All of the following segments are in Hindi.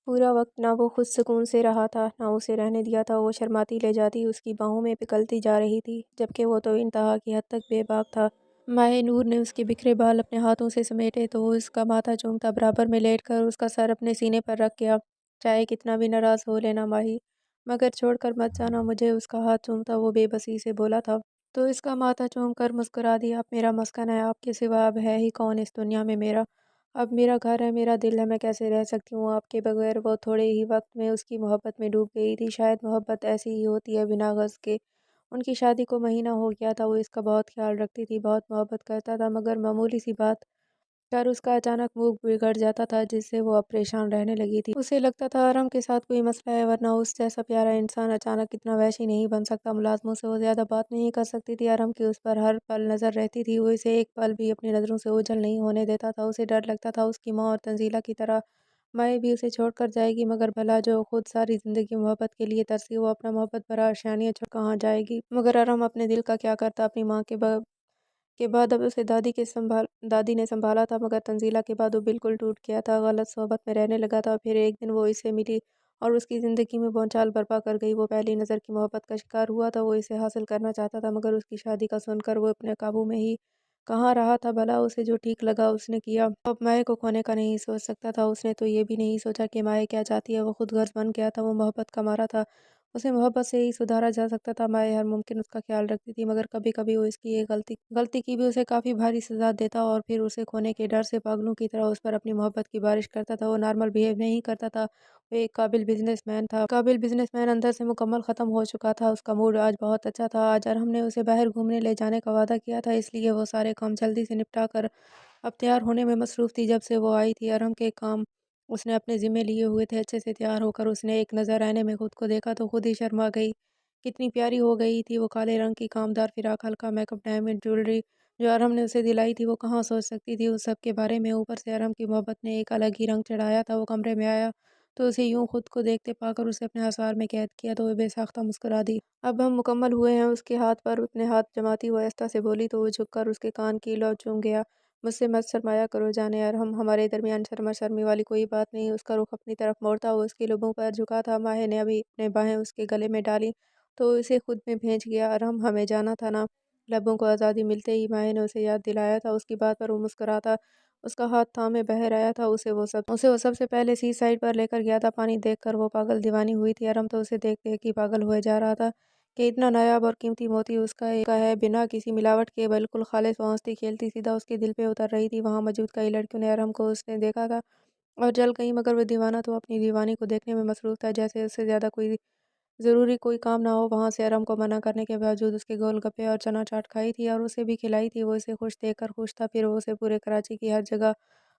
पूरा वक़्त ना वो खुद सुकून से रहा था, ना उसे रहने दिया था। वो शर्माती ले जाती, उसकी बाहों में पिघलती जा रही थी, जबकि वो तो इंतहा की हद तक बेबाक था। माए नूर ने उसके बिखरे बाल अपने हाथों से समेटे तो वो उसका माथा चूमता बराबर में लेटकर उसका सर अपने सीने पर रख गया। चाहे कितना भी नाराज़ हो लेना माही, मगर छोड़कर मत जाना मुझे, उसका हाथ चूमता वो बेबसी से बोला था। तो इसका माथा चूमकर मुस्कुरा दिया। आप मेरा मस्कन है, आपके सिवा अब है ही कौन इस दुनिया में मेरा। अब मेरा घर है, मेरा दिल है, मैं कैसे रह सकती हूँ आपके बगैर। वो थोड़े ही वक्त में उसकी मोहब्बत में डूब गई थी। शायद मोहब्बत ऐसी ही होती है बिना ग़र्ज़ के। उनकी शादी को महीना हो गया था। वो इसका बहुत ख्याल रखती थी, बहुत मोहब्बत करता था, मगर मामूली सी बात पर उसका अचानक मूड बिगड़ जाता था, जिससे वो अब परेशान रहने लगी थी। उसे लगता था आराम के साथ कोई मसला है, वरना उस जैसा प्यारा इंसान अचानक इतना वहशी नहीं बन सकता। मुलाज़मों से वो ज़्यादा बात नहीं कर सकती थी। आराम की उस पर हर पल नज़र रहती थी। वो इसे एक पल भी अपनी नज़रों से ओझल नहीं होने देता था। उसे डर लगता था उसकी माँ और तंजीला की तरह माए भी उसे छोड़कर जाएगी, मगर भला जो खुद सारी ज़िंदगी मोहब्बत के लिए तरसी, वो अपना मोहब्बत भरा शानिया छोड़ कहाँ जाएगी। मगर आराम अपने दिल का क्या करता। अपनी माँ के बाद अब उसे दादी ने सँभाला था, मगर तंज़ीला के बाद वो बिल्कुल टूट गया था, गलत सोहबत में रहने लगा था। फिर एक दिन वो इससे मिली और उसकी ज़िंदगी में भौचाल बर्पा कर गई। वो पहली नज़र की मोहब्बत का शिकार हुआ था। वो इसे हासिल करना चाहता था, मगर उसकी शादी का सुनकर वो अपने काबू में ही कहाँ रहा था। भला उसे जो ठीक लगा उसने किया। अब माए को खोने का नहीं सोच सकता था। उसने तो ये भी नहीं सोचा कि माए क्या चाहती है। वो खुद गर्ज़ बन गया था। वो मोहब्बत का मारा था। उसे मोहब्बत से ही सुधारा जा सकता था। माए हर मुमकिन उसका ख़्याल रखती थी, मगर कभी-कभी वो इसकी एक गलती की भी उसे काफ़ी भारी सज़ा देता और फिर उसे खोने के डर से पागलों की तरह उस पर अपनी मोहब्बत की बारिश करता था। वो नॉर्मल बिहेव नहीं करता था। वो एक काबिल बिज़नेसमैन था। काबिल बिज़नेसमैन अंदर से मुकम्मल ख़त्म हो चुका था। उसका मूड आज बहुत अच्छा था। आज अरहम ने उसे बाहर घूमने ले जाने का वादा किया था, इसलिए वो सारे काम जल्दी से निपटा कर अब तैयार होने में मसरूफ़ थी। जब से वो आई थी, अरहम के काम उसने अपने ज़िम्मे लिए हुए थे। अच्छे से तैयार होकर उसने एक नज़र आईने में खुद को देखा तो खुद ही शर्मा गई। कितनी प्यारी हो गई थी वो। काले रंग की कामदार फ़िराक, हल्का मेकअप, डायमंड ज्वेलरी जो अरहम ने उसे दिलाई थी, वो कहाँ सोच सकती थी उस सब के बारे में। ऊपर से अरहम की मोहब्बत ने एक अलग ही रंग चढ़ाया था। वो कमरे में आया तो उसे यूँ खुद को देखते पाकर उसे अपने आसार में कैद किया तो वो बेसाख्ता मुस्कुरा दी। अब हम मुकम्मल हुए हैं। उसके हाथ पर अपने हाथ जमाती वो आहिस्ता से बोली तो वो झुककर उसके कान की लौ चूम गया। मुझसे मत शर्माया करो जाने अरहम, हमारे दरमियान शर्मा शर्मी वाली कोई बात नहीं। उसका रुख अपनी तरफ मोड़ता वो उसके लबों पर झुका था। माहे ने अभी अपने बाहें उसके गले में डाली तो उसे खुद में भेज गया। अरहम, हमें जाना था ना। लबों को आज़ादी मिलते ही माहे ने उसे याद दिलाया था। उसकी बात पर वो मुस्कुराता उसका हाथ थामे बह रहा था। उसे वो सबसे पहले सी साइड पर लेकर गया था। पानी देखकर वो पागल दीवानी हुई थी। अरहम तो उसे देख देख ही पागल हुए जा रहा था कि इतना नायाब और कीमती मोती उसका है, बिना किसी मिलावट के बिल्कुल खालिस। वो हंसती खेलती सीधा उसके दिल पे उतर रही थी। वहाँ मौजूद कई लड़कियों ने अरहम को उसने देखा था और जल गई, मगर वो दीवाना तो अपनी दीवानी को देखने में मसरूफ़ था, जैसे उससे ज़्यादा कोई ज़रूरी कोई काम ना हो। वहाँ से अरहम को मना करने के बावजूद उसके गोलगप्पे और चना चाट खाई थी और उसे भी खिलाई थी। वो इसे खुश देखकर खुश था। फिर वो उसे पूरे कराची की हर जगह,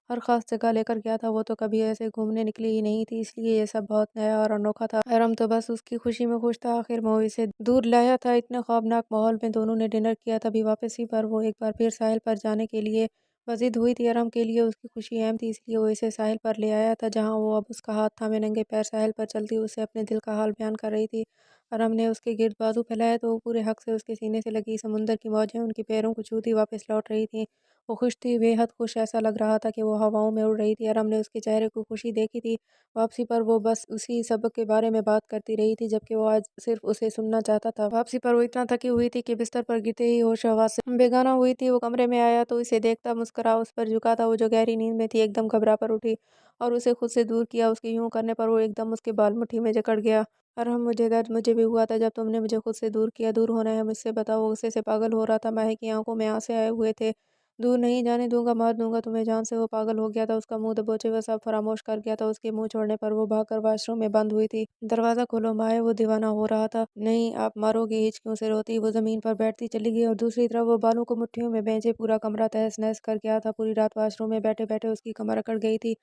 हर ख़ास जगह लेकर गया था। वो तो कभी ऐसे घूमने निकली ही नहीं थी, इसलिए ये सब बहुत नया और अनोखा था। अरहम तो बस उसकी खुशी में खुश था। आखिर वो इसे दूर लाया था। इतने ख़ौफ़नाक माहौल में दोनों ने डिनर किया। तभी वापसी पर वो एक बार फिर साहिल पर जाने के लिए ज़िद हुई थी। अरहम के लिए उसकी खुशी अहम थी, इसलिए वो इसे साहिल पर ले आया था, जहाँ वो अब उसका हाथ थामे नंगे पैर साहिल पर चलती उसे अपने दिल का हाल बयान कर रही थी। अरहम ने उसके गिर्द बाजू फैलाया तो वो पूरे हक से उसके सीने से लगी समुंदर की मौजें उनके पैरों को छूती वापस लौट रही थीं। वो खुश थी, बेहद खुश। ऐसा लग रहा था कि वो हवाओं में उड़ रही थी। अरहम ने उसके चेहरे को खुशी देखी थी। वापसी पर वो बस उसी सबक के बारे में बात करती रही थी, जबकि वो आज सिर्फ उसे सुनना चाहता था। वापसी पर वो इतना थकी हुई थी कि बिस्तर पर गिरते ही होश हवास से बेगाना हुई थी। वो कमरे में आया तो इसे देखता मुस्कुरा, उस पर झुका था। वो जो गहरी नींद में थी एकदम घबरा कर उठी और उसे खुद से दूर किया। उसके यूं करने पर वो एकदम उसके बाल मुट्ठी में जकड़ गया। अरहम, मुझे दर्द मुझे भी हुआ था जब तुमने मुझे खुद से दूर किया। दूर होना है मुझसे, बताओ। वो गुस्से से पागल हो रहा था। माही की आंखों में आंसू आए हुए थे। दूर नहीं जाने दूंगा, मार दूंगा तुम्हें जान से। वो पागल हो गया था। उसका मुंह दबोचे हुए सब फरामोश कर गया था। उसके मुंह छोड़ने पर वो भागकर वाशरूम में बंद हुई थी। दरवाज़ा खोलो माए, वो दीवाना हो रहा था। नहीं, आप मारोगे, हिचकियों से रोती वो ज़मीन पर बैठती चली गई और दूसरी तरफ वो बालों को मुट्ठियों में बेंचे पूरा कमरा तहस नहस कर गया था। पूरी रात वाशरूम में बैठे बैठे उसकी कमर अकड़ गई थी।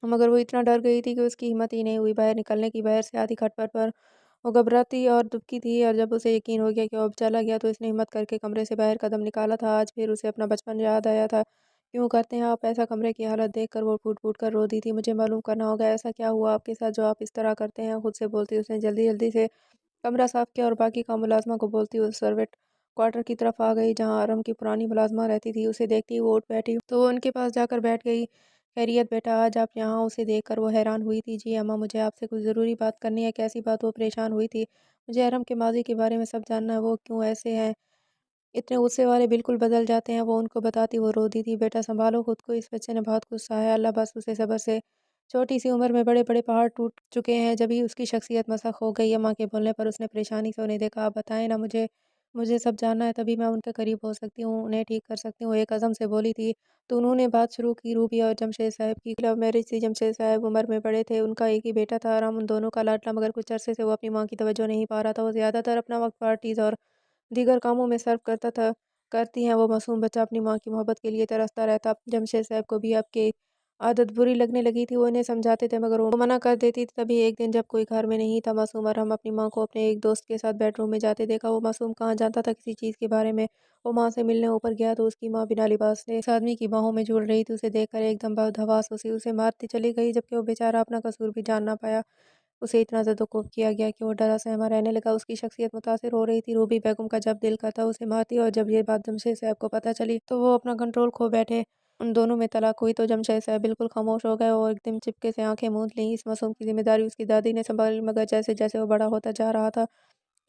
मगर वो इतना डर गई थी कि उसकी हिम्मत ही नहीं हुई बाहर निकलने की। बाहर से आती खटपट पर वो घबराती और दुबकी थी और जब उसे यकीन हो गया कि वो अब चला गया तो इसने हिम्मत करके कमरे से बाहर कदम निकाला था। आज फिर उसे अपना बचपन याद आया था। क्यों करते हैं आप ऐसा? कमरे की हालत देखकर वो फूट फूट कर रो दी थी। मुझे मालूम करना होगा ऐसा क्या हुआ आपके साथ जो आप इस तरह करते हैं, खुद से बोलती उसने जल्दी जल्दी से कमरा साफ किया और बाकी काम मुलाजमा को बोलती उस सर्वेंट क्वार्टर की तरफ आ गई, जहाँ आरम की पुरानी मुलाजमा रहती थी। उसे देखती ही वो उठ बैठी तो वो उनके पास जाकर बैठ गई। खैरियत बेटा, आज आप यहाँ? उसे देखकर वो हैरान हुई थी। जी अम्मा, मुझे आपसे कुछ ज़रूरी बात करनी है। कैसी बात? वो परेशान हुई थी। मुझे अरम के माज़ी के बारे में सब जानना है, वो क्यों ऐसे हैं? इतने गुस्से वाले बिल्कुल बदल जाते हैं। वो उनको बताती वो रोती थी। बेटा सँभालो खुद को, इस बच्चे ने बहुत गुस्सा है, अल्लाह बस उसे सब्र से। छोटी-सी उम्र में बड़े-बड़े पहाड़ टूट चुके हैं, जब ही उसकी शख्सियत मसख़ हो गई है। माँ के बोलने पर उसने परेशानी से उन्हें देखा। आप बताएँ ना मुझे, मुझे सब जानना है, तभी मैं उनके करीब हो सकती हूँ, उन्हें ठीक कर सकती हूँ। एक अज़म से बोली थी। तो उन्होंने बात शुरू की। रूबी और जमशेद साहब की लव मैरिज थी। जमशेद साहब उम्र में बड़े थे, उनका एक ही बेटा था आराम, उन दोनों का लाडला, मगर कुछ अरसे से वो अपनी माँ की तवज्जो नहीं पा रहा था। वो ज़्यादातर अपना वक़्त पार्टीज़ और दीगर कामों में सर्फ करता था। करती हैं वो मासूम बच्चा अपनी माँ की मोहब्बत के लिए तरसता रहता। जमशेद साहब को भी आपकी आदत बुरी लगने लगी थी। वो उन्हें समझाते थे, मगर वो मना कर देती थी। तभी एक दिन जब कोई घर में नहीं था, मासूम और हम अपनी माँ को अपने एक दोस्त के साथ बेडरूम में जाते देखा। वो मासूम कहाँ जानता था किसी चीज़ के बारे में। वो माँ से मिलने ऊपर गया तो उसकी माँ बिना लिबास से इस आदमी की बाहों में झूल रही थी। उसे देखकर एकदम बहुत हवास हुई, उसे मारती चली गई, जबकि वो बेचारा अपना कसूर भी जान ना पाया। उसे इतना ज़्यादा किया गया कि वो डरा सहमा रहने लगा। उसकी शख्सियत मुतासिर हो रही थी। रूबी बेगम का जब दिल करता उसे मारती, और जब ये बात जमशेद साहब को पता चली तो वो अपना कंट्रोल खो बैठे। उन दोनों में तलाक हुई तो जमशेद साहब बिल्कुल खामोश हो गए और एकदम चिपके से आंखें मूंद लीं। इस मासूम की जिम्मेदारी उसकी दादी ने संभाली, मगर जैसे जैसे वो बड़ा होता जा रहा था,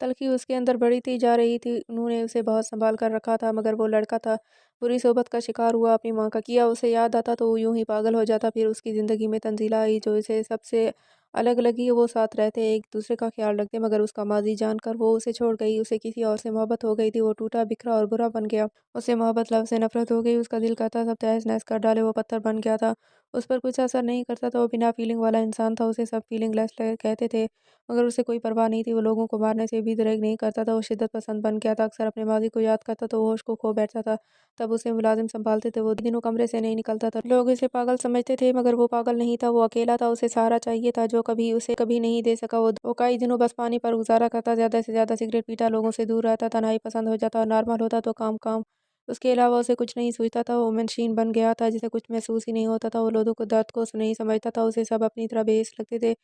तलखी उसके अंदर बढ़ती जा रही थी। उन्होंने उसे बहुत संभाल कर रखा था, मगर वो लड़का था, बुरी सोबत का शिकार हुआ। अपनी माँ का किया उसे याद आता तो वो यूं ही पागल हो जाता। फिर उसकी ज़िंदगी में तंजीला आई जो इसे सबसे अलग लगी। वो साथ रहते, एक दूसरे का ख्याल रखते, मगर उसका माजी जानकर वो उसे छोड़ गई। उसे किसी और से मोहब्बत हो गई थी। वो टूटा बिखरा और बुरा बन गया। उसे मोहब्बत लफ्ज़ से नफरत हो गई। उसका दिल करता सब तहस नहस कर डाले। वो पत्थर बन गया था। उस पर कुछ असर नहीं करता था। वो बिना फीलिंग वाला इंसान था। उसे सब फीलिंग लेस कहते थे, मगर उसे कोई परवाह नहीं थी। वो लोगों को मारने से भी दरेग नहीं करता था। वो शिद्दत पसंद बन गया था। अक्सर अपने माजी को याद करता तो वो होश को खो बैठता था। तब उसे मुलाजिम संभालते थे। वो दिनों कमरे से नहीं निकलता था। लोग इसे पागल समझते थे, मगर वो पागल नहीं था। वो अकेला था। उसे सहारा चाहिए था जो कभी उसे कभी नहीं दे सका। वो कई दिनों बस पानी पर गुजारा करता, ज़्यादा से ज़्यादा सिगरेट पीता, लोगों से दूर रहता, तन्हाई पसंद हो जाता और नॉर्मल होता तो काम काम। उसके अलावा उसे कुछ नहीं सूझता था। वो मशीन बन गया था जिसे कुछ महसूस ही नहीं होता था। वो लोगों को दर्द को नहीं समझता था। उसे सब अपनी तरह बेइज्जत लगते थे।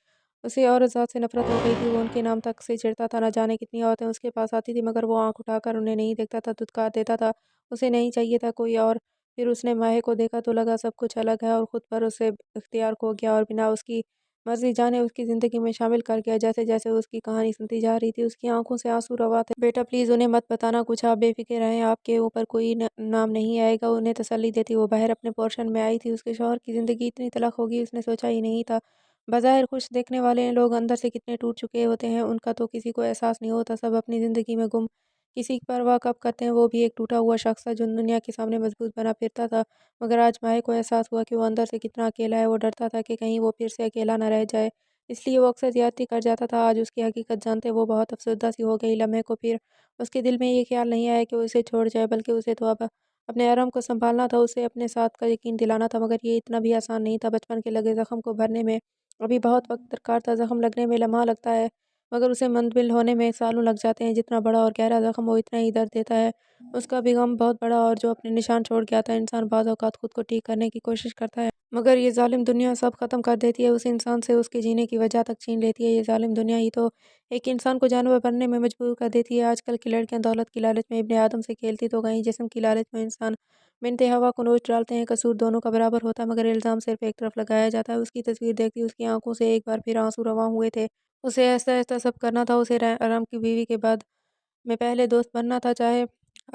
उसे औरत-ज़ात से नफ़रत हो गई थी। वो उनके नाम तक से चिढ़ता था। न जाने कितनी औरतें उसके पास आती थी, मगर वो आँख उठाकर उन्हें नहीं देखता था, धुतकार देता था। उसे नहीं चाहिए था कोई और। फिर उसने माहे को देखा तो लगा सब कुछ अलग है, और खुद पर उसे इख्तियार खो गया और बिना उसकी मर्ज़ी जाने उसकी ज़िंदगी में शामिल कर गया। जैसे-जैसे उसकी कहानी सुनती जा रही थी, उसकी आँखों से आँसू रवा थे। बेटा प्लीज़ उन्हें मत बताना कुछ, आप बेफ़िक्र रहें, आपके ऊपर कोई नाम नहीं आएगा। उन्हें तसल्ली देती वो बाहर अपने पोर्शन में आई थी। उसके शौहर की ज़िंदगी इतनी तलख़ होगी उसने सोचा ही नहीं था। बज़ाहिर खुश दिखने वाले लोग अंदर से कितने टूट चुके होते हैं, उनका तो किसी को एहसास नहीं होता। सब अपनी ज़िंदगी में गुम, किसी की परवाह कब करते हैं। वो भी एक टूटा हुआ शख्स था जो दुनिया के सामने मजबूत बना फिरता था, मगर आज माहे को एहसास हुआ कि वो अंदर से कितना अकेला है। वो डरता था कि कहीं वो फिर से अकेला ना रह जाए, इसलिए वो अक्सर ज़्यादती कर जाता था। आज उसकी हकीकत जानते वो बहुत अफ़सरदा सी हो गई। लम्हे को फिर उसके दिल में ये ख्याल नहीं आया कि वो इसे छोड़ जाए, बल्कि उसे तो अब अपने आराम को सँभालना था, उसे अपने साथ का यकीन दिलाना था, मगर ये इतना भी आसान नहीं था। बचपन के लगे ज़ख्म को भरने में अभी बहुत वक़्त दरकार था। ज़ख्म लगने में लम्हा लगता है, मगर उसे मुंतबिल होने में सालों लग जाते हैं। जितना बड़ा और गहरा ज़ख्म हो, इतना ही दर्द देता है। उसका भी गम बहुत बड़ा, और जो अपने निशान छोड़ के आता है, इंसान बाज़ औक़ात खुद को ठीक करने की कोशिश करता है, मगर ये ज़ालिम दुनिया सब ख़त्म कर देती है। उस इंसान से उसके जीने की वजह तक छीन लेती है। ये ज़ालिम दुनिया ही तो एक इंसान को जानवर बनने में मजबूर कर देती है। आजकल की लड़कियाँ दौलत की लालच में इब्ने आदम से खेलती तो कहीं जिस्म की लालच में इंसान बिनते हवा को नोच डालते हैं। कसूर दोनों का बराबर होता है, मगर इल्ज़ाम सिर्फ़ एक तरफ लगाया जाता है। उसकी तस्वीर देखती उसकी आँखों से एक बार फिर आँसू रवां हुए थे। उसे ऐसा-ऐसा सब करना था। उसे आराम की बीवी के बाद में पहले दोस्त बनना था, चाहे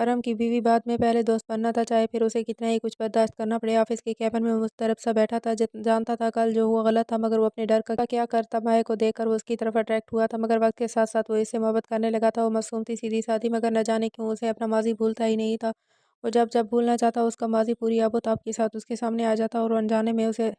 आराम की बीवी बाद में पहले दोस्त बनना था, चाहे फिर उसे कितना ही कुछ बर्दाश्त करना पड़े। ऑफ़िस के केबिन में मुस्तरब सा बैठा था, जानता था कल जो हुआ गलत था, मगर वो अपने डर का क्या करता। माए को देखकर वो उसकी तरफ अट्रैक्ट हुआ था, मगर वक़्त के साथ-साथ वो इससे मोहब्बत करने लगा था। वो मासूम थी, सीधी-सादी, मगर न जाने क्यों उसे अपना माज़ी भूलता ही नहीं था। वो जब-जब भूलना चाहता उसका माज़ी पूरी आबो-ताब के साथ उसके सामने आ जाता और अनजाने में उसे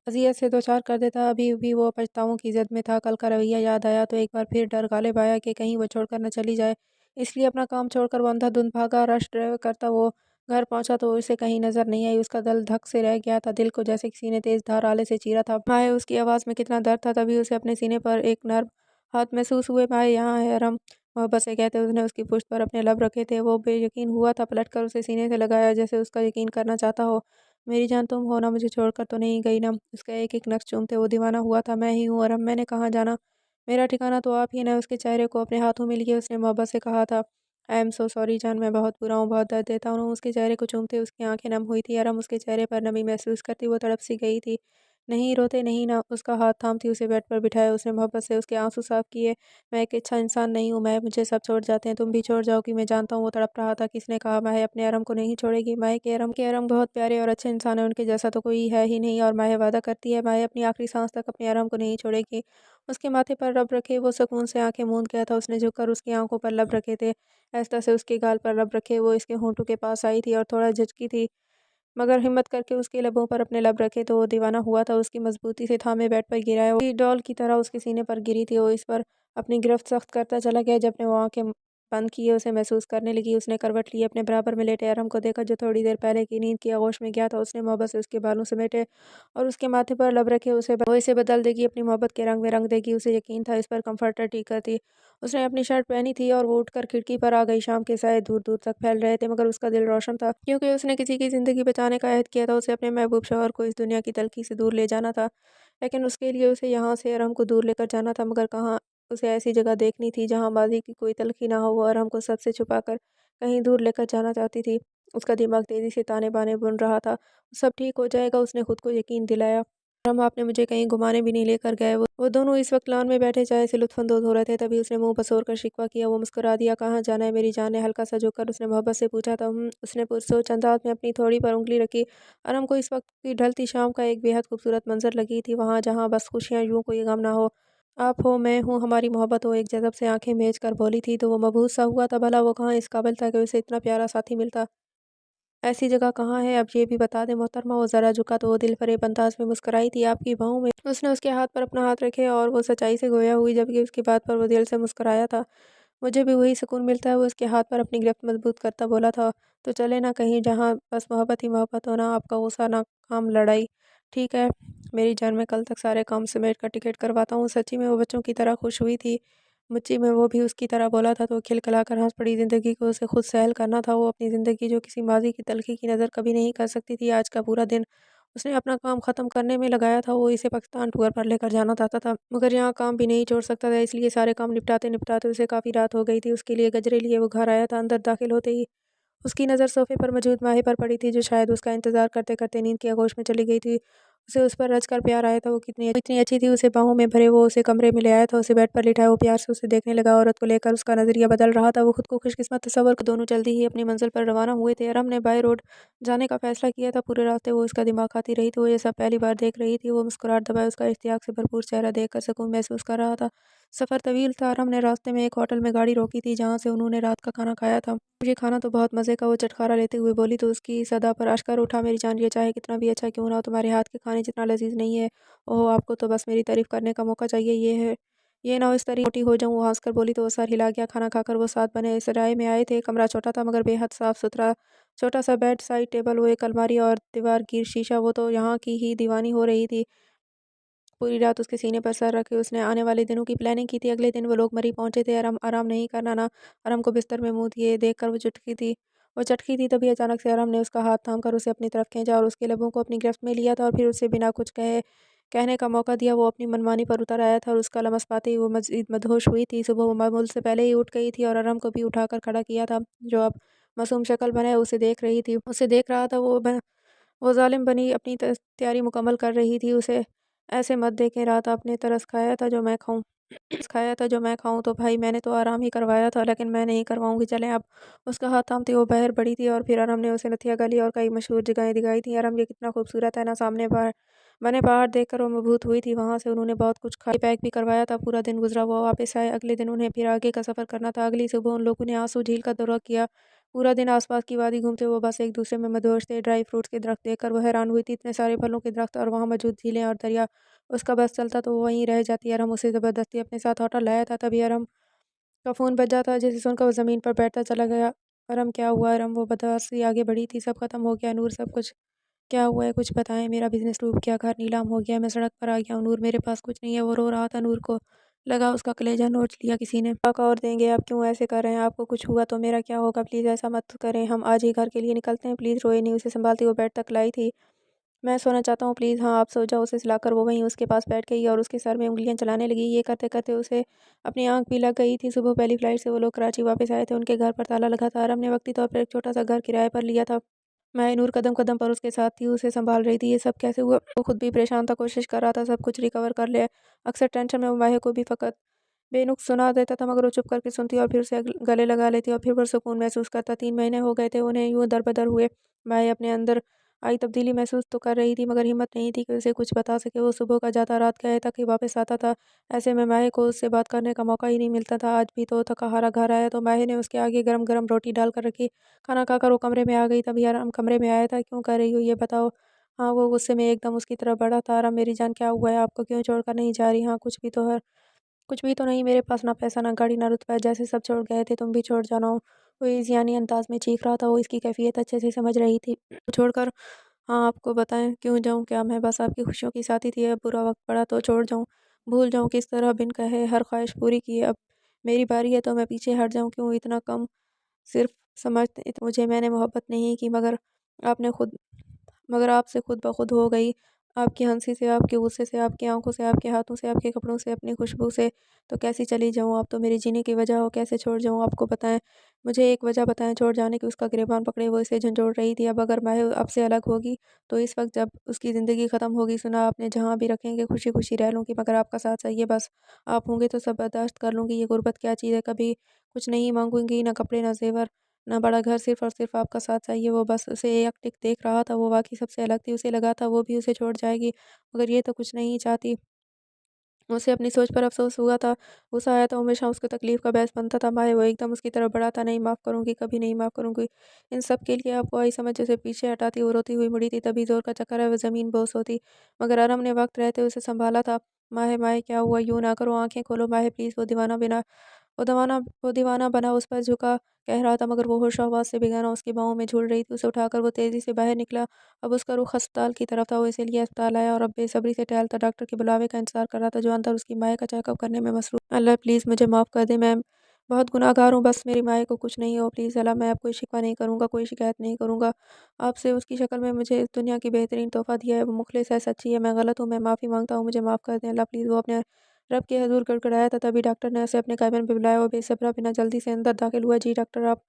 अज़ियत से दो-चार कर देता। अभी भी वो पछतावों की ज़द में था। कल का रवैया याद आया तो एक बार फिर डर गालिब आया कि कहीं वो छोड़कर न चली जाए। इसलिए अपना काम छोड़कर वो अंधाधुंध भागा। रश ड्राइव करता वो घर पहुँचा तो उसे कहीं नज़र नहीं आई। उसका दिल धक से रह गया था, दिल को जैसे किसी ने तेज़ धार आले से चीरा था। माए, उसकी आवाज़ में कितना दर्द था। तभी उसे अपने सीने पर एक नर्म हाथ महसूस हुए। माए, यहाँ है अरम, मोहब्बत से कहते उसने उसकी पुश्त पर अपने लब रखे थे। वो बेयकीन हुआ था, पलटकर उसे सीने से लगाया जैसे उसका यकीन करना चाहता हो। मेरी जान, तुम हो ना, मुझे छोड़कर तो नहीं गई ना? उसका एक-एक नक्श चूमते वो दीवाना हुआ था। मैं ही हूँ अरम, मैंने कहाँ जाना? मेरा ठिकाना तो आप ही ना। उसके चेहरे को अपने हाथों में लिए उसने मोहब्बत से कहा था। आई एम सो सॉरी जान, मैं बहुत बुरा हूँ, बहुत दर्द देता हूँ। उसके चेहरे को चूमते उसकी आंखें नम हुई थी। अरम उसके चेहरे पर नमी महसूस करती वो तड़प सी गई थी। नहीं रोते नहीं ना, उसका हाथ थामती उसे बेड पर बिठाया। उसने मोहब्बत से उसके आंसू साफ किए। मैं एक अच्छा इंसान नहीं हूँ, मैं मुझे सब छोड़ जाते हैं, तुम भी छोड़ जाओगी, मैं जानता हूँ। वो तड़प रहा था। किसने कहा माहे अपने अरम को नहीं छोड़ेगी? माहे के अरम बहुत प्यारे और अच्छे इंसान है, उनके जैसा तो कोई है ही नहीं। और माहे वादा करती है माहे अपनी आखिरी सांस तक अपने अरम को नहीं छोड़ेगी। उसके माथे पर लब रखे वो सुकून से आंखें मूंद गया था। उसने झुककर उसकी आंखों पर लब रखे थे। ऐसा से उसके गाल पर लब रखे वो इसके होंठों के पास आई थी और थोड़ा झिझकी थी, मगर हिम्मत करके उसके लबों पर अपने लब रखे तो वो दीवाना हुआ था। उसकी मजबूती से थामे बेड पर गिराया, वो डॉल की तरह उसके सीने पर गिरी थी। वो इस पर अपनी गिरफ्त सख्त करता चला गया। जब ने वो आंखें बंद किए उसे महसूस करने लगी। उसने करवट ली, अपने बराबर में लेटे अरम को देखा जो थोड़ी देर पहले की नींद की आगोश में गया था। उसने मोहब्बत से उसके बालों समेटे और उसके माथे पर लब रखे। वो इसे बदल देगी, अपनी मोहब्बत के रंग में रंग देगी। उसे यकीन था इस पर। कम्फर्टर ठीक करती। उसने अपनी शर्ट पहनी थी और वो उठकर खिड़की पर आ गई। शाम के साए दूर दूर तक फैल रहे थे, मगर उसका दिल रोशन था, क्योंकि उसने किसी की ज़िंदगी बचाने का अहद किया था। उसे अपने महबूब शौहर को इस दुनिया की तलखी से दूर ले जाना था, लेकिन उसके लिए उसे यहाँ से अरहम को दूर लेकर जाना था। मगर कहाँ? उसे ऐसी जगह देखनी थी जहाँ माज़ी की कोई तलखी ना हो। वो अरहम को सबसे छुपाकर कहीं दूर लेकर जाना चाहती थी। उसका दिमाग तेज़ी से ताने-बाने बुन रहा था। सब ठीक हो जाएगा, उसने खुद को यकीन दिलाया। अरहम, आपने मुझे कहीं घुमाने भी नहीं लेकर गए। वो दोनों इस वक्त लॉन में बैठे चाय से लुत्फ़अंदोज़ हो रहे थे। तभी उसने मुँह बसोर कर शिकवा किया। वो मुस्कुरा दिया। कहाँ जाना है मेरी जान? ने हल्का सा झुककर उसने मोहब्बत से पूछा था। उसने पुरसोच अंदाज में अपनी थोड़ी पर उँगली रखी। अरहम को इस वक्त की ढलती शाम का एक बेहद खूबसूरत मंज़र लगी थी, वहाँ जहाँ बस खुशियाँ यूँ कोई गम ना हो। आप हो, मैं हूँ, हमारी मोहब्बत हो। एक जज़ब से आँखें मेज कर बोली थी तो वो मबहूस सा हुआ था। भला वो कहाँ इस काबिल था कि उसे इतना प्यारा साथी मिलता? ऐसी जगह कहाँ है, अब ये भी बता दें मोहतरमा। वो ज़रा झुका तो वो दिल-फ़रेब अंदाज़ में मुस्कुराई थी। आपकी बाहों में। उसने उसके हाथ पर अपना हाथ रखे और वो सच्चाई से गोया हुई, जबकि उसकी बात पर वो दिल से मुस्कुराया था। मुझे भी वही सुकून मिलता है। वो उसके हाथ पर अपनी गिरफ्त मजबूत करता बोला था। तो चले ना कहीं जहाँ बस मोहब्बत ही मोहब्बत हो, ना आपका गुस्सा ना काम लड़ाई। ठीक है मेरी जान, मैं कल तक सारे काम समेट कर टिकट करवाता हूँ। सच्ची में वो बच्चों की तरह खुश हुई थी। मुच्ची में वो भी उसकी तरह बोला था तो वो खिलखिलाकर हँस पड़ी। ज़िंदगी को उसे खुद सहल करना था। वो अपनी ज़िंदगी जो किसी माज़ी की तलख़ी की नज़र कभी नहीं कर सकती थी, आज का पूरा दिन उसने अपना काम ख़त्म करने में लगाया था। वो इसे पाकिस्तान टूर पर लेकर जाना चाहता था, मगर यहाँ काम भी नहीं छोड़ सकता था, इसलिए सारे काम निपटाते-निपटाते उसे काफ़ी रात हो गई थी। उसके लिए गजरे लिए वो घर आया था। अंदर दाखिल होते ही उसकी नज़र सोफ़े पर मौजूद माही पर पड़ी थी, जो शायद उसका इंतज़ार करते-करते नींद की आगोश में चली गई थी। उसे उस पर रच कर प्यार आया था। वो इतनी अच्छी थी, उसे बाहों में भरे वो उसे कमरे में ले आया था, उसे बेड पर लिटाया। वो प्यार से उसे देखने लगा। औरत को लेकर उसका नज़रिया बदल रहा था। वो खुद को खुशकिस्मत तस्वर दोनों जल्दी ही अपनी मंज़िल पर रवाना हुए थे। अरम ने बाय रोड जाने का फ़ैसला किया था। पूरे रास्ते वो उसका दिमाग खाती रही थी। वो ये सब पहली बार देख रही थी। वो मुस्कुराहट दबाए उसका इश्तियाक से भरपूर चेहरा देखकर सुकून महसूस कर रहा था। सफ़र तवील था। अरम ने रास्ते में एक होटल में गाड़ी रोकी थी, जहाँ से उन्होंने रात का खाना खाया था। ये खाना तो बहुत मज़े का, वो चटखारा लेते हुए बोली तो उसकी सदा पर अश्कर उठा। मेरी जान, ये चाहे कितना भी अच्छा क्यों ना हो, तुम्हारे हाथ के खाने जितना लज़ीज़ नहीं है। ओह! आपको तो बस मेरी तारीफ़ करने का मौका चाहिए। ये ना हो इस तरह मोटी हो जाऊँ। वो हँसकर बोली तो वो सर हिला गया। खाना खाकर वो साथ बने सराय में आए थे। कमरा छोटा था मगर बेहद साफ़-सुथरा। छोटा-सा बेड, साइड टेबल, वो एक अलमारी और दीवार गिर शीशा। वो तो यहाँ की ही दीवानी हो रही थी। पूरी रात उसके सीने पर सर रखे उसने आने वाले दिनों की प्लानिंग की थी। अगले दिन वो लोग मरी पहुँचे थे। आराम आराम नहीं करना ना। आराम को बिस्तर में मुँह दिए देखकर वो चटकी थी। तभी अचानक से आराम ने उसका हाथ थामकर उसे अपनी तरफ खींचा और उसके लबों को अपनी गिरफ्त में लिया था और फिर उसे बिना कुछ कहने का मौका दिया। वो अपनी मनमानी पर उतर आया था और उसका लमस पाते ही वो मज़ीद मदहोश हुई थी। सुबह वो मामूल से पहले ही उठ गई थी और आराम को भी उठाकर खड़ा किया था, जो अब मासूम शक्ल बनाए उसे देख रही थी। उसे देख रहा था। वो ज़ालिम बनी अपनी तैयारी मुकम्मल कर रही थी। उसे ऐसे मत देखें, रात आपने तरस खाया था जो मैं खाऊँ तो भाई मैंने तो आराम ही करवाया था, लेकिन मैं नहीं करवाऊँगी, चलें अब। उसका हाथ थामते वो बाहर बढ़ी थी और फिर आराम ने उसे नथिया गली और कई मशहूर जगहें दिखाई थी। आराम ये कितना खूबसूरत है ना, सामने बाहर बने पहाड़ देखकर वो मबहूत हुई थी। वहाँ से उन्होंने बहुत कुछ खा पैक भी करवाया था। पूरा दिन गुजरा, वो वापस आए। अगले दिन उन्हें फिर आगे का सफ़र करना था। अगली सुबह उन लोगों ने आंसू झील का दौरा किया। पूरा दिन आसपास की वादी घूमते वो बस एक दूसरे में मदहोश थे। ड्राई फ्रूट्स के दरख्त देखकर वो हैरान हुई थी, इतने सारे फलों के दरख्त और वहाँ मौजूद झीलें और दरिया। उसका बस चलता तो वो वहीं रह जाती। अरहम उसे ज़बरदस्ती अपने साथ होटल लाया था। तभी अरहम का फ़ोन बजा था, जिसे सुनकर वो ज़मीन पर बैठता चला गया। अरहम क्या हुआ? अरहम वो बदहवासी आगे बढ़ी थी। सब खत्म हो गया नूर, सब कुछ। क्या हुआ है? कुछ बताएं। मेरा बिजनेस डूब गया, घर नीलाम हो गया, मैं सड़क पर आ गया हूँ नूर, मेरे पास कुछ नहीं है। वो रो रहा था। नूर को लगा उसका कलेजा नोच लिया किसी ने। पाका और देंगे, आप क्यों ऐसे कर रहे हैं? आपको कुछ हुआ तो मेरा क्या होगा? प्लीज़ ऐसा मत करें, हम आज ही घर के लिए निकलते हैं, प्लीज़। रोए नहीं, उसे संभालती वो बेड तक लाई थी। मैं सोना चाहता हूँ प्लीज़, हाँ आप सो जाओ। उसे सुलाकर वो वहीं उसके पास बैठ गई और उसके सर में उँगलियाँ चलाने लगी। ये करते-करते उसे अपनी आँख भी लग गई थी। सुबह पहली फ्लाइट से वो लोग कराची वापस आए थे। उनके घर पर ताला लगा था। आरम ने वक़्ती तौर पर एक छोटा-सा घर किराए पर लिया था। महनूर कदम-कदम पर उसके साथ थी, उसे सँभाल रही थी। ये सब कैसे हुआ? वो खुद भी परेशान था, कोशिश कर रहा था सब कुछ रिकवर कर ले। अक्सर टेंशन में वो माहे को भी फ़कत बेनुक्स सुना देता था, मगर वो चुप करके सुनती और फिर उसे गले लगा लेती और फिर सुकून महसूस करता। 3 महीने हो गए थे उन्हें यूँ दर-बदर हुए। माहे अपने अंदर आई तब्दीली महसूस तो कर रही थी, मगर हिम्मत नहीं थी कि उसे कुछ बता सके। वो सुबह का जाता, रात गए तक ही वापस आता था। ऐसे में माहे को उससे बात करने का मौका ही नहीं मिलता था। आज भी तो थका-हारा घर आया तो माहे ने उसके आगे गरम-गरम रोटी डाल कर रखी। खाना खाकर वो कमरे में आ गई, तभी आराम कमरे में आया था। "क्यों कर रही हो ये बताओ?" हाँ, वो गुस्से में एकदम उसकी तरफ बढ़ा था। "आराम मेरी जान क्या हुआ है? आपको क्यों छोड़कर नहीं जा रही?" "हाँ, कुछ भी तो नहीं, मेरे पास ना पैसा, ना गाड़ी, ना रुतबा, जैसे सब छोड़ गए थे तुम भी छोड़ जाना हो।" वो ईज़ियानी अंदाज़ में चीख रहा था। वो इसकी कैफ़ियत अच्छे से समझ रही थी। छोड़कर हाँ, आपको बताएँ क्यों जाऊँ? क्या मैं बस आपकी खुशियों की साथी थी? अब बुरा वक़्त पड़ा तो छोड़ जाऊँ? भूल जाऊँ किस तरह बिन कहे हर ख़्वाहिश पूरी की? अब मेरी बारी है तो मैं पीछे हट जाऊँ क्यों? इतना कम सिर्फ़ समझते मुझे मैंने मोहब्बत नहीं की, आपने खुद मगर आपसे खुद ब खुद हो गई। आपकी हँसी से, आपके गुस्से से, आपकी आँखों से, आपके हाथों से, आपके कपड़ों से, अपनी खुशबू से, तो कैसी चली जाऊँ? आप तो मेरे जीने की वजह हो, कैसे छोड़ जाऊँ आपको बताएँ? मुझे एक वजह बताएँ छोड़ जाने की। उसका गिरबान पकड़े वो इसे झंझोड़ रही थी। अब अगर मैं आपसे अलग होगी, तो इस वक़्त जब उसकी ज़िंदगी ख़त्म होगी, सुना आपने जहाँ भी रखेंगे खुशी-खुशी रह लूँगी, मगर आपका साथ चाहिए बस। आप होंगे तो सब बर्दाश्त कर लूँगी। ये गुर्बत क्या चीज़ है? कभी कुछ नहीं माँगूँगी, ना कपड़े, ना ज़ेवर, ना बड़ा घर, सिर्फ़ और सिर्फ़ आपका साथ चाहिए। वो बस उसे एकटक देख रहा था, वो वाक़ई सबसे अलग थी। उसे लगा था वो भी उसे छोड़ जाएगी, मगर ये तो कुछ नहीं चाहती। उसे अपनी सोच पर अफ़सोस हुआ था। गुस्सा आया तो हमेशा उसको तकलीफ़ का बायस बनता था। माए वो एकदम उसकी तरफ बढ़ा था, नहीं माफ़ करूँगी, कभी नहीं माफ़ करूँगी। इन सब के लिए आपको आई समझ उसे पीछे हटाती, वो रोती हुई मुड़ी थी, तभी ज़ोर का चक्कर है वो ज़मीन बोस होती। मगर अरम ने वक़्त रहते उसे सँभाला था। "माहे, माहे क्या हुआ? यूँ ना करो, आँखें खोलो माहे प्लीज़।" वो दीवाना बना उस पर झुका कह रहा था, मगर वो होशो-हवास से बेगाना उसकी बाहों में झूल रही थी। उसे उठाकर वो तेज़ी से बाहर निकला। अब उसका रुख अस्पताल की तरफ था। वो इसीलिए अस्पताल आया और अब बेसब्री से टहलता डॉक्टर के बुलावे का इंतज़ार कर रहा था, जो अंदर उसकी माँ का चेकअप करने में मसरूफ़। अल्लाह प्लीज़ मुझे माफ़ कर दे, मैं बहुत गुनहगार हूँ, बस मेरी माँ को कुछ नहीं हो प्लीज़ अल्लाह, मैं अब कोई शिकवा नहीं करूँगा, कोई शिकायत नहीं करूँगा। आपसे उसकी शक्ल में मुझे इस दुनिया की बेहतरीन तोहफ़ा दिया है, वो मुख़लिस है, सच्ची है, मैं गलत हूँ, मैं माफ़ी माँगता हूँ, मुझे माफ़ कर दें अल्लाह प्लीज़। वो अपने रब के हज़ूर गड़गड़ाया था, तभी डॉक्टर ने उसे अपने केबिन पे बुलाया। वो बेसब्रा बिना जल्दी से अंदर दाखिल हुआ। जी डॉक्टर आप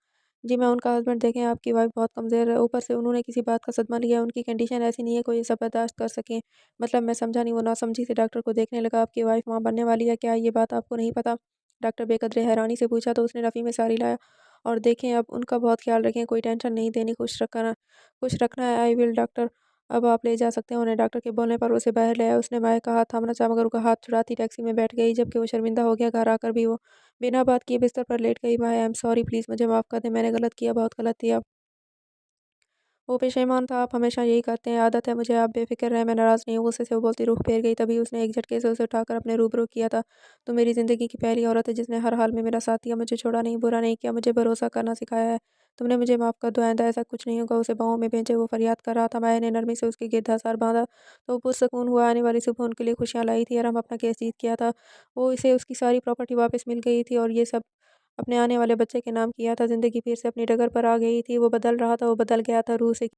जी मैं उनका हस्बैंड, देखें आपकी वाइफ़ बहुत कमज़ोर है, ऊपर से उन्होंने किसी बात का सदमा लिया है, उनकी कंडीशन ऐसी नहीं है कोई ये सब बर्दाश्त कर सके। मतलब मैं समझा नहीं। वो नासमझी से डॉक्टर को देखने लगा। आपकी वाइफ़ माँ बनने वाली है, क्या ये बात आपको नहीं पता? डॉक्टर बेकदरे हैरानी से पूछा तो उसने रफ़ी में साड़ी लाया और देखें अब उनका बहुत ख़्याल रखें, कोई टेंशन नहीं देनी, खुश रखना है। आई विल डॉक्टर, अब आप ले जा सकते हैं उन्हें। डॉक्टर के बोलने पर उसे बाहर ले आया। उसने माए का हाथ थामना चाहा, मगर उसका हाथ छुड़ाती टैक्सी में बैठ गई, जबकि वो शर्मिंदा हो गया। घर आकर भी वो बिना बात किए बिस्तर पर लेट गई। माए आई एम सॉरी, प्लीज़ मुझे माफ़ कर दें, मैंने गलत किया, बहुत गलत किया। वो पेशेमान था, आप हमेशा यही करते हैं, आदत है मुझे, आप बेफ़िक्र रहें, मैं नाराज़ नहीं हूँ। गुस्से से वो बोलती रुख फेर गई, तभी उसने एक झटके से उसे उठाकर अपने रूबरू किया था। "तुम मेरी ज़िंदगी की पहली औरत है जिसने हर हाल में मेरा साथ दिया, मुझे छोड़ा नहीं, बुरा नहीं किया, मुझे भरोसा करना सिखाया है। तुमने मुझे माफ़ कर दो, आइंदा ऐसा कुछ नहीं होगा।" उसे बाहों में भींचे वो फ़रियाद कर रहा था। माया ने नरमी से उसके गिरदासार बाँधा, तो वो पुरसकून हुआ। आने वाली सुबह उनके लिए खुशियाँ लाई थी। आराम अपना केस जीत गया था। वो इसे उसकी सारी प्रॉपर्टी वापस मिल गई थी और ये सब अपने आने वाले बच्चे के नाम किया था। ज़िंदगी फिर से अपनी डगर पर आ गई थी। वो बदल रहा था, वो बदल गया था रूह से।